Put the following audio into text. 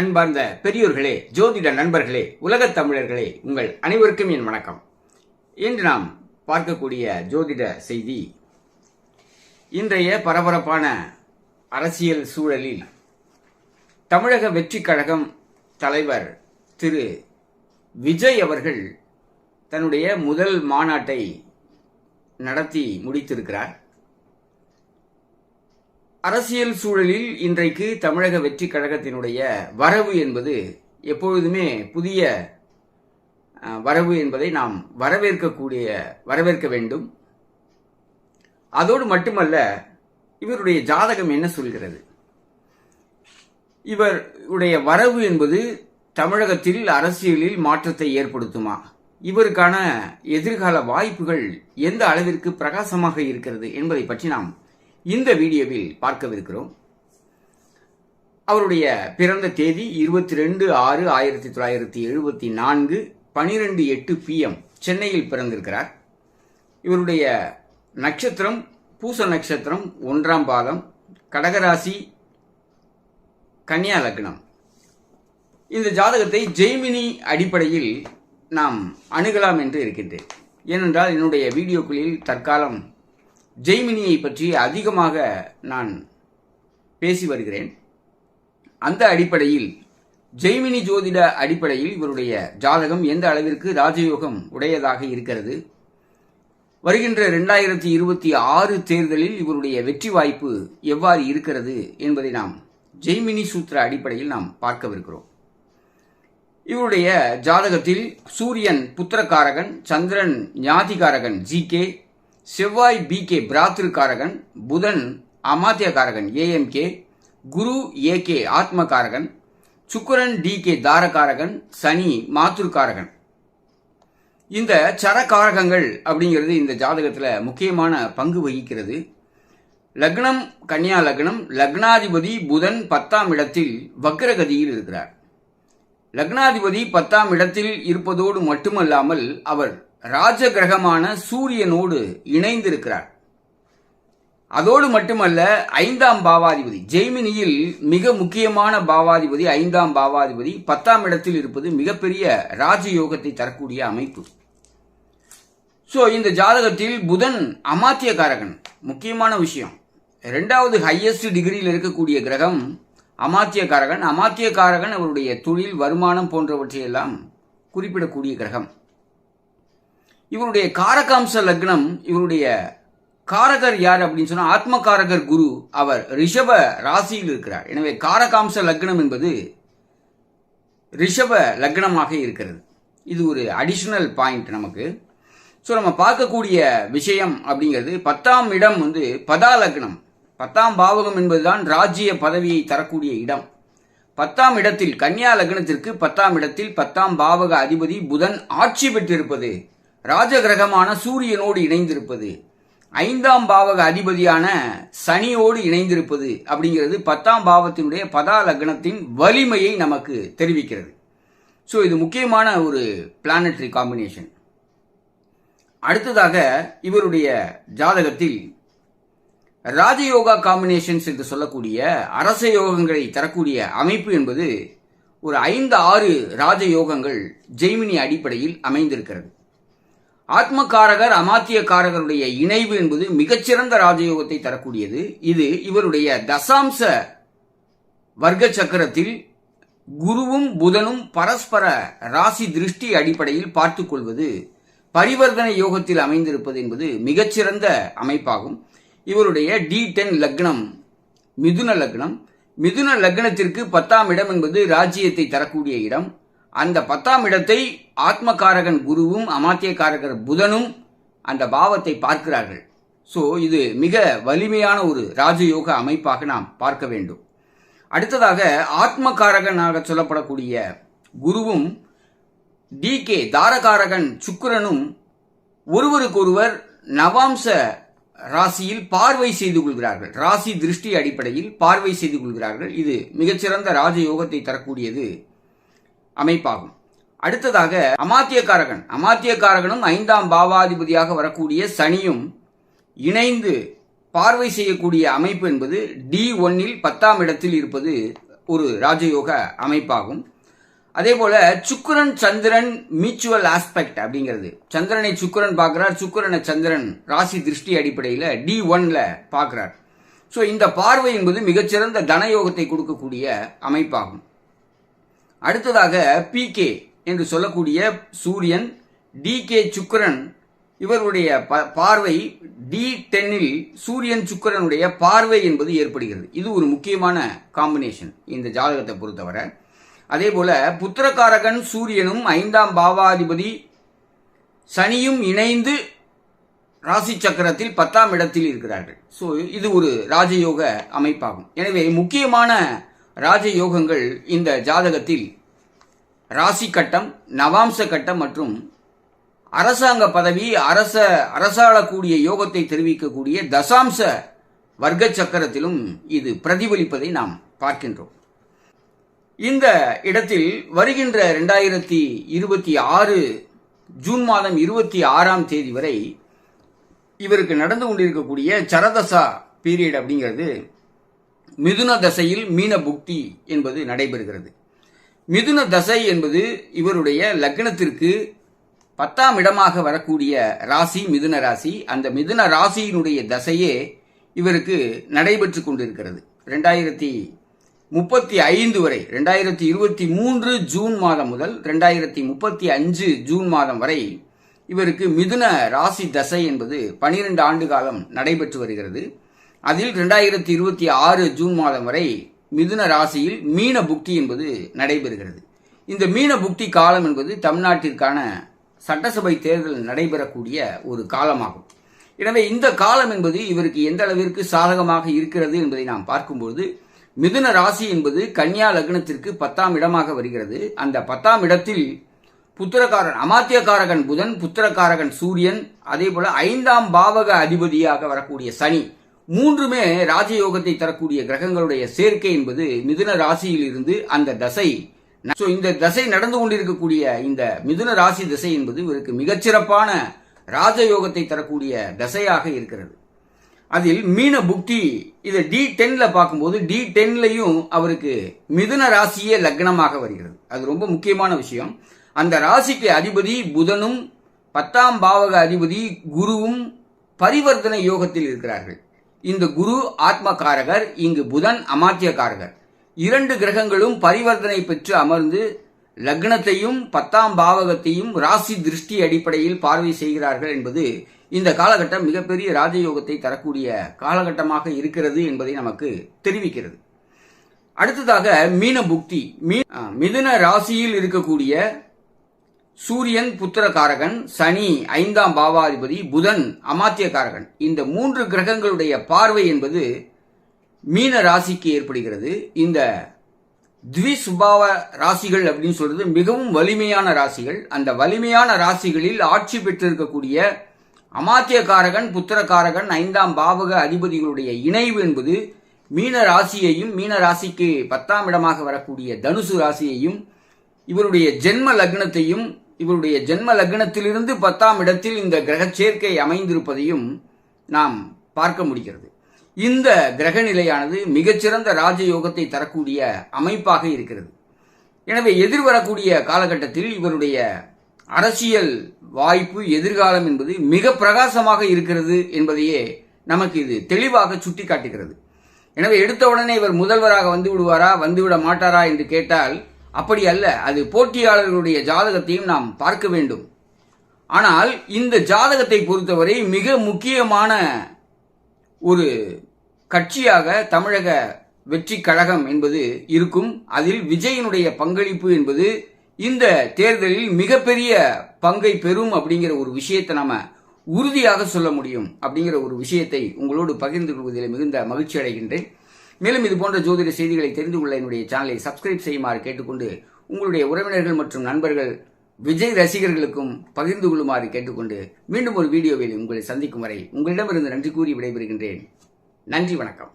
அன்பார்ந்த பெரியோர்களே, ஜோதிட நண்பர்களே, உலகத் தமிழர்களே, உங்கள் அனைவருக்கும் என் வணக்கம். இன்று நாம் பார்க்கக்கூடிய ஜோதிட செய்தி, இன்றைய பரபரப்பான அரசியல் சூழலில் தமிழக வெற்றிக் கழகம் தலைவர் திரு விஜய் அவர்கள் தன்னுடைய முதல் மாநாட்டை நடத்தி முடித்திருக்கிறார். அரசியல் சூழலில் இன்றைக்கு தமிழக வெற்றி கழகத்தினுடைய வரவு என்பது எப்பொழுதுமே புதிய வரவு என்பதை நாம் வரவேற்க வேண்டும். அதோடு மட்டுமல்ல, இவருடைய ஜாதகம் என்ன சொல்கிறது? இவருடைய வரவு என்பது தமிழகத்தில் அரசியலில் மாற்றத்தை ஏற்படுத்துமா? இவருக்கான எதிர்கால வாய்ப்புகள் எந்த அளவிற்கு பிரகாசமாக இருக்கிறது என்பதை பற்றி நாம் இந்த வீடியோவில் பார்க்கவிருக்கிறோம். அவருடைய பிறந்த தேதி 22/6/1974 12:08 PM சென்னையில் பிறந்திருக்கிறார். இவருடைய நட்சத்திரம் பூச நட்சத்திரம், 1ஆம் பாதம், கடகராசி, கன்னியா லக்னம். இந்த ஜாதகத்தை ஜெய்மினி அடிப்படையில் நாம் அணுகலாம் என்று இருக்கின்றேன். ஏனென்றால் என்னுடைய வீடியோக்களில் தற்காலம் ஜெய்மினியை பற்றி அதிகமாக நான் பேசி வருகிறேன். அந்த அடிப்படையில் ஜெய்மினி ஜோதிட அடிப்படையில் இவருடைய ஜாதகம் எந்த அளவிற்கு ராஜயோகம் உடையதாக இருக்கிறது, வருகின்ற 2026 தேர்தலில் இவருடைய வெற்றி வாய்ப்பு எவ்வாறு இருக்கிறது என்பதை நாம் ஜெய்மினி சூத்திர அடிப்படையில் நாம் பார்க்கவிருக்கிறோம். இவருடைய ஜாதகத்தில் சூரியன் புத்திரகாரகன், சந்திரன் ஞாதிகாரகன் GK, செவ்வாய் BK பிராத்திருக்காரகன், புதன் அமாத்தியகாரகன் AMK, குரு AK ஆத்மகாரகன், சுக்கிரன் DK தாரகாரகன், சனி மாத்துருக்காரகன். இந்த சரகாரகங்கள் அப்படிங்கிறது இந்த ஜாதகத்தில் முக்கியமான பங்கு வகிக்கிறது. லக்னம் கன்னியா லக்னம், லக்னாதிபதி புதன் 10ஆம் இடத்தில் வக்ரகதியில் இருக்கிறார். லக்னாதிபதி 10ஆம் இடத்தில் இருப்பதோடு மட்டுமல்லாமல் அவர் ராஜ கிரகமான சூரியனோடு இணைந்திருக்கிறார். அதோடு மட்டுமல்ல, 5ஆம் பாவாதிபதி, ஜெய்மினியில் மிக முக்கியமான பாவாதிபதி 5ஆம் பாவாதிபதி 10ஆம் இடத்தில் இருப்பது மிகப்பெரிய ராஜயோகத்தை தரக்கூடிய அமைப்பு. இந்த ஜாதகத்தில் புதன் அமாத்தியகாரகன், முக்கியமான விஷயம். 2வது ஹையஸ்ட் டிகிரியில் இருக்கக்கூடிய கிரகம் அமாத்தியகாரகன். அமாத்தியகாரகன் அவருடைய தொழில், வருமானம் போன்றவற்றையெல்லாம் குறிப்பிடக்கூடிய கிரகம். இவருடைய காரகாம்ச லக்னம், இவருடைய காரகர் யார் அப்படின்னு சொன்னா ஆத்மகாரகர் குரு. அவர் ரிஷப ராசியில் இருக்கிறார். எனவே காரகாம்ச லக்னம் என்பது ரிஷப லக்னமாக இருக்கிறது. இது ஒரு அடிஷனல் பாயிண்ட் நமக்கு. நம்ம பார்க்கக்கூடிய விஷயம் அப்படிங்கிறது 10ஆம் இடம் பதா லக்னம். 10ஆம் பாவகம் என்பதுதான் ராஜ்ய பதவியை தரக்கூடிய இடம். 10ஆம் இடத்தில் கன்னியா லக்னத்திற்கு 10ஆம் இடத்தில் 10ஆம் பாவக அதிபதி புதன் ஆட்சி பெற்றிருப்பது, ராஜகிரகமான சூரியனோடு இணைந்திருப்பது, 5ஆம் பாவக அதிபதியான சனியோடு இணைந்திருப்பது அப்படிங்கிறது 10ஆம் பாவத்தினுடைய பதா லக்னத்தின் வலிமையை நமக்கு தெரிவிக்கிறது. இது முக்கியமான ஒரு பிளானட்டரி காம்பினேஷன். அடுத்ததாக இவருடைய ஜாதகத்தில் ராஜயோகா காம்பினேஷன்ஸ் என்று சொல்லக்கூடிய அரச யோகங்களை தரக்கூடிய அமைப்பு என்பது ஒரு 5-6 ராஜயோகங்கள் ஜெய்மினி அடிப்படையில் அமைந்திருக்கிறது. ஆத்மகாரகர் அமாத்தியகாரகருடைய இணைவு என்பது மிகச்சிறந்த ராஜயோகத்தை தரக்கூடியது. இது இவருடைய தசாம்ச வர்க்க சக்கரத்தில் குருவும் புதனும் பரஸ்பர ராசி திருஷ்டி அடிப்படையில் பார்த்துக் கொள்வது, பரிவர்த்தனை யோகத்தில் அமைந்திருப்பது என்பது மிகச்சிறந்த அமைப்பாகும். இவருடைய D10 லக்னம் மிதுன லக்னம். மிதுன லக்னத்திற்கு 10ஆம் இடம் என்பது ராஜ்யத்தை தரக்கூடிய இடம். அந்த 10ஆம் இடத்தை ஆத்மகாரகன் குருவும் அமாத்தியகாரகர் புதனும் அந்த பாவத்தை பார்க்கிறார்கள். இது மிக வலிமையான ஒரு ராஜயோக அமைப்பாக நாம் பார்க்க வேண்டும். அடுத்ததாக ஆத்மகாரகனாக சொல்லப்படக்கூடிய குருவும் DK தாரகாரகன் சுக்கிரனும் ஒருவருக்கொருவர் நவாம்ச ராசியில் பார்வை செய்து கொள்கிறார்கள். ராசி திருஷ்டி அடிப்படையில் பார்வை செய்து கொள்கிறார்கள். இது மிகச்சிறந்த ராஜயோகத்தை தரக்கூடியது அமைப்பாகும். அடுத்ததாக அமாத்தியகாரகனும் 5ஆம் பாவாதிபதியாக வரக்கூடிய சனியும் இணைந்து பார்வை செய்யக்கூடிய அமைப்பு என்பது D1 10ஆம் இடத்தில் இருப்பது ஒரு ராஜயோக அமைப்பாகும். அதே போல சுக்கிரன் சந்திரன் மியூச்சுவல் ஆஸ்பெக்ட் அப்படிங்கிறது, சந்திரனை சுக்கிரன் பார்க்கிறார், சுக்கிரனை சந்திரன் ராசி திருஷ்டி அடிப்படையில் D1ல பார்க்கிறார். ஸோ இந்த பார்வை என்பது மிகச்சிறந்த தனயோகத்தை கொடுக்கக்கூடிய அமைப்பாகும். அடுத்ததாக PK என்று சொல்லக்கூடிய சூரியன், DK சுக்கிரன், இவருடைய பார்வை D10ல் சூரியன் சுக்கிரனுடைய பார்வை என்பது ஏற்படுகிறது. இது ஒரு முக்கியமான காம்பினேஷன் இந்த ஜாதகத்தை பொறுத்தவரை. அதே போல புத்திரகாரகன் சூரியனும் 5ஆம் பாவாதிபதி சனியும் இணைந்து ராசி சக்கரத்தில் 10ஆம் இடத்தில் இருக்கிறார்கள். ஸோ இது ஒரு ராஜயோக அமைப்பாகும். எனவே முக்கியமான ராஜயோகங்கள் இந்த ஜாதகத்தில் ராசி கட்டம், நவாம்ச கட்டம் மற்றும் அரசாங்க பதவி, அரசாளக்கூடிய யோகத்தை தெரிவிக்கக்கூடிய தசாம்ச வர்க்க சக்கரத்திலும் இது பிரதிபலிப்பதை நாம் பார்க்கின்றோம். இந்த இடத்தில் வருகின்ற 2026 ஜூன் மாதம் 26ஆம் தேதி வரை இவருக்கு நடந்து கொண்டிருக்கக்கூடிய சரதசா பீரியட் அப்படிங்கிறது மிதுன தசையில் மீன புக்தி என்பது நடைபெறுகிறது. மிதுன தசை என்பது இவருடைய லக்னத்திற்கு 10ஆம் இடமாக வரக்கூடிய ராசி மிதுன ராசி. அந்த மிதுன ராசியினுடைய தசையே இவருக்கு நடைபெற்று கொண்டிருக்கிறது 2035 வரை. 2023 ஜூன் மாதம் முதல் 2035 ஜூன் மாதம் வரை இவருக்கு மிதுன ராசி தசை என்பது 12 ஆண்டு காலம் நடைபெற்று வருகிறது. அதில் 2026 ஜூன் மாதம் வரை மிதுன ராசியில் மீன புக்தி என்பது நடைபெறுகிறது. இந்த மீன புக்தி காலம் என்பது தமிழ்நாட்டிற்கான சட்டசபை தேர்தல் நடைபெறக்கூடிய ஒரு காலமாகும். எனவே இந்த காலம் என்பது இவருக்கு எந்த அளவிற்கு சாதகமாக இருக்கிறது என்பதை நாம் பார்க்கும்போது, மிதுன ராசி என்பது கன்னியா லக்னத்திற்கு 10ஆம் இடமாக வருகிறது. அந்த 10ஆம் இடத்தில் புத்திரகாரன் அமாத்தியகாரகன் புதன், புத்திரகாரகன் சூரியன், அதே போல 5ஆம் பாவக அதிபதியாக வரக்கூடிய சனி, மூன்றுமே ராஜயோகத்தை தரக்கூடிய கிரகங்களுடைய சேர்க்கை என்பது மிதுன ராசியில் இருந்து அந்த தசை. இந்த தசை நடந்து கொண்டிருக்கக்கூடிய இந்த மிதுன ராசி தசை என்பது இவருக்கு மிகச்சிறப்பான ராஜயோகத்தை தரக்கூடிய தசையாக இருக்கிறது. அதில் மீன புக்தி இதை D10ல பார்க்கும்போது D10லையும் அவருக்கு மிதுன ராசியே லக்னமாக வருகிறது. அது ரொம்ப முக்கியமான விஷயம். அந்த ராசிக்கு அதிபதி புதனும் 10ஆம் பாவக அதிபதி குருவும் பரிவர்த்தனை யோகத்தில் இருக்கிறார்கள். இந்த குரு ஆத்மகாரகர், இங்கு புதன் அமாத்தியகாரகர். 2 கிரகங்களும் பரிவர்த்தனை பெற்று அமர்ந்து லக்னத்தையும் 10ஆம் பாவகத்தையும் ராசி திருஷ்டி அடிப்படையில் பார்வை செய்கிறார்கள் என்பது இந்த காலகட்டம் மிகப்பெரிய ராஜயோகத்தை தரக்கூடிய காலகட்டமாக இருக்கிறது என்பதை நமக்கு தெரிவிக்கிறது. அடுத்ததாக மீன புக்தி. மிதுன ராசியில் இருக்கக்கூடிய சூரியன் புத்திரகாரகன், சனி 5ஆம் பாவாதிபதி, புதன் அமாத்தியகாரகன், இந்த 3 கிரகங்களுடைய பார்வை என்பது மீன ராசிக்கு ஏற்படுகிறது. இந்த த்விசுபாவ ராசிகள் அப்படின்னு சொல்றது மிகவும் வலிமையான ராசிகள். அந்த வலிமையான ராசிகளில் ஆட்சி பெற்றிருக்கக்கூடிய அமாத்தியகாரகன், புத்திரகாரகன், 5ஆம் பாவக அதிபதிகளுடைய இணைவு என்பது மீன ராசியையும், மீன ராசிக்கு 10ஆம் இடமாக வரக்கூடிய தனுசு ராசியையும், இவருடைய ஜென்ம லக்னத்தையும், இவருடைய ஜென்ம லக்னத்திலிருந்து 10ஆம் இடத்தில் இந்த கிரக சேர்க்கை அமைந்திருப்பதையும் நாம் பார்க்க முடிகிறது. இந்த கிரக நிலையானது மிகச்சிறந்த ராஜயோகத்தை தரக்கூடிய அமைப்பாக இருக்கிறது. எனவே எதிர்வரக்கூடிய காலகட்டத்தில் இவருடைய அரசியல் வாய்ப்பு, எதிர்காலம் என்பது மிக பிரகாசமாக இருக்கிறது என்பதையே நமக்கு இது தெளிவாக சுட்டி காட்டுகிறது. எனவே எடுத்த உடனே இவர் முதல்வராக வந்து விடுவாரா, வந்துவிட மாட்டாரா என்று கேட்டால் அப்படி அல்ல. அது போட்டியாளர்களுடைய ஜாதகத்தையும் நாம் பார்க்க வேண்டும். ஆனால் இந்த ஜாதகத்தை பொறுத்தவரை மிக முக்கியமான ஒரு கட்சியாக தமிழக வெற்றி கழகம் என்பது இருக்கும். அதில் விஜயனுடைய பங்களிப்பு என்பது இந்த தேர்தலில் மிகப்பெரிய பங்கை பெறும் அப்படிங்கிற ஒரு விஷயத்தை நாம உறுதியாக சொல்ல முடியும். அப்படிங்கிற ஒரு விஷயத்தை உங்களோடு பகிர்ந்து கொள்வதில் மிகுந்த மகிழ்ச்சி அடைகின்றேன். மேலும் இது போன்ற ஜோதிட செய்திகளை தெரிந்து கொள்ள என்னுடைய சேனலை சப்ஸ்கிரைப் செய்யுமாறு கேட்டுக்கொண்டு, உங்களுடைய உறவினர்கள் மற்றும் நண்பர்கள் விஜய் ரசிகர்களுக்கும் பகிர்ந்து கொள்ளுமாறு கேட்டுக்கொண்டு, மீண்டும் ஒரு வீடியோவில் உங்களை சந்திக்கும் வரை உங்களிடமிருந்து நன்றி கூறி விடைபெறுகின்றேன். நன்றி, வணக்கம்.